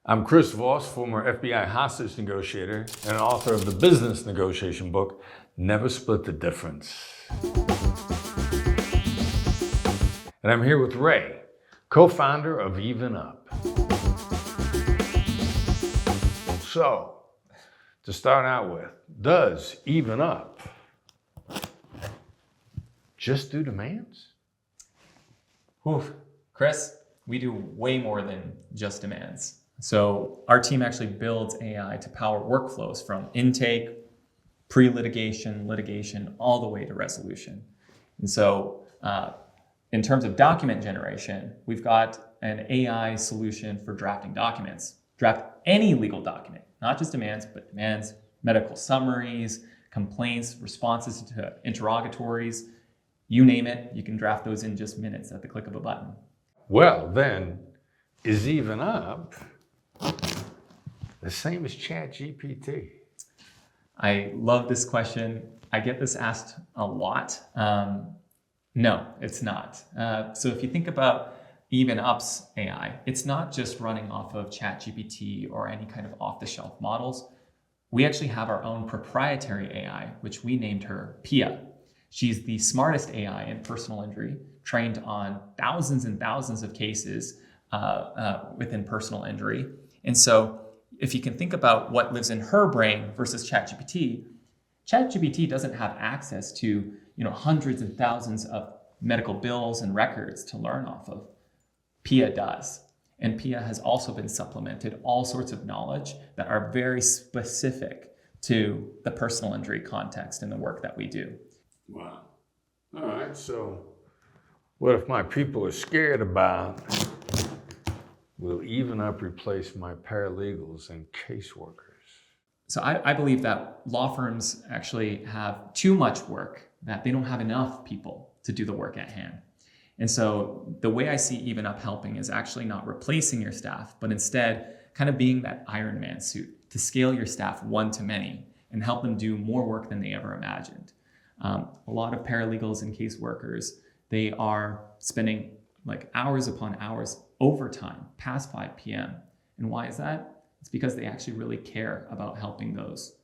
I'm Chris Voss, former FBI hostage negotiator and author of the business negotiation book, Never Split the Difference. And I'm here with Ray, co-founder of EvenUp. So, to start out with, does EvenUp just do demands? Oof. Chris, we do way more than just demands. So our team actually builds AI to power workflows from intake, pre-litigation, litigation, all the way to resolution. And so in terms of document generation, we've got an AI solution for drafting documents. Draft any legal document, not just demands, but demands, medical summaries, complaints, responses to interrogatories, you name it, you can draft those in just minutes at the click of a button. Well, then, is EvenUp the same as ChatGPT? I love this question. I get this asked a lot. No, it's not. So if you think about EvenUp's AI, it's not just running off of ChatGPT or any kind of off-the-shelf models. We actually have our own proprietary AI, which we named her Pia. She's the smartest AI in personal injury, trained on thousands and thousands of cases within personal injury. And so if you can think about what lives in her brain versus ChatGPT, ChatGPT doesn't have access to hundreds and thousands of medical bills and records to learn off of. Pia does. And Pia has also been supplemented all sorts of knowledge that are very specific to the personal injury context and the work that we do. Wow. All right, so what if my people are scared about, will EvenUp replace my paralegals and caseworkers? So I believe that law firms actually have too much work, that they don't have enough people to do the work at hand. And so the way I see EvenUp helping is actually not replacing your staff, but instead kind of being that Iron Man suit to scale your staff one to many and help them do more work than they ever imagined. A lot of paralegals and caseworkers, they are spending like hours upon hours overtime past 5 p.m. And why is that? It's because they actually really care about helping those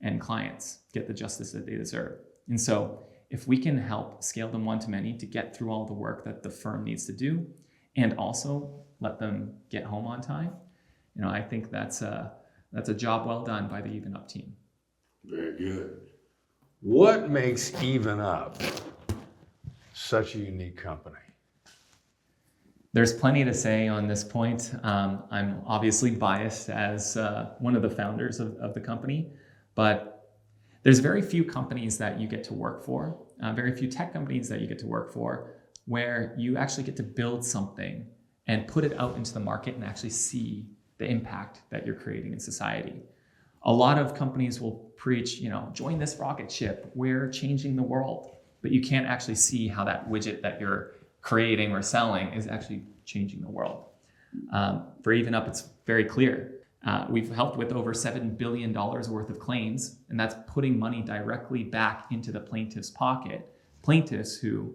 end clients get the justice that they deserve. And so if we can help scale them one to many to get through all the work that the firm needs to do and also let them get home on time, I think that's a job well done by the EvenUp team. Very good. What makes EvenUp such a unique company? There's plenty to say on this point. I'm obviously biased as one of the founders of the company, but there's very few companies that you get to work for, very few tech companies that you get to work for, where you actually get to build something and put it out into the market and actually see the impact that you're creating in society. A lot of companies will preach, join this rocket ship, we're changing the world, but you can't actually see how that widget that you're creating or selling is actually changing the world. For EvenUp, it's very clear. We've helped with over $7 billion worth of claims, and that's putting money directly back into the plaintiff's pocket. Plaintiffs who,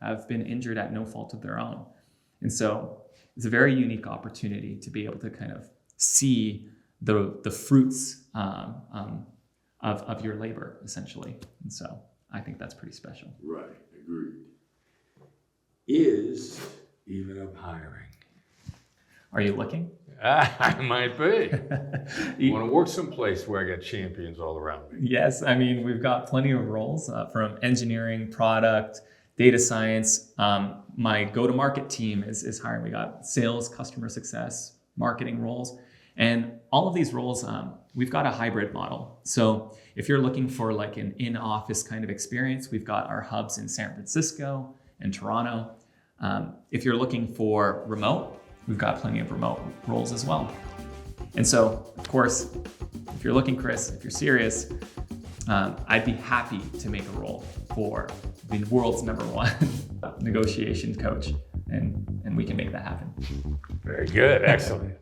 have been injured at no fault of their own. And so it's a very unique opportunity to be able to kind of see the fruits of your labor, essentially. And so I think that's pretty special. Right, agreed. Is EvenUp hiring? Are you looking? I might be. You want to work someplace where I got champions all around me? Yes, we've got plenty of roles from engineering, product, data science. My go-to-market team is hiring. We got sales, customer success, marketing roles. And all of these roles, we've got a hybrid model. So if you're looking for like an in-office kind of experience, we've got our hubs in San Francisco and Toronto. If you're looking for remote, we've got plenty of remote roles as well. And so, of course, if you're looking, Chris, if you're serious, I'd be happy to make a role for the world's #1 negotiation coach, and we can make that happen. Very good, excellent.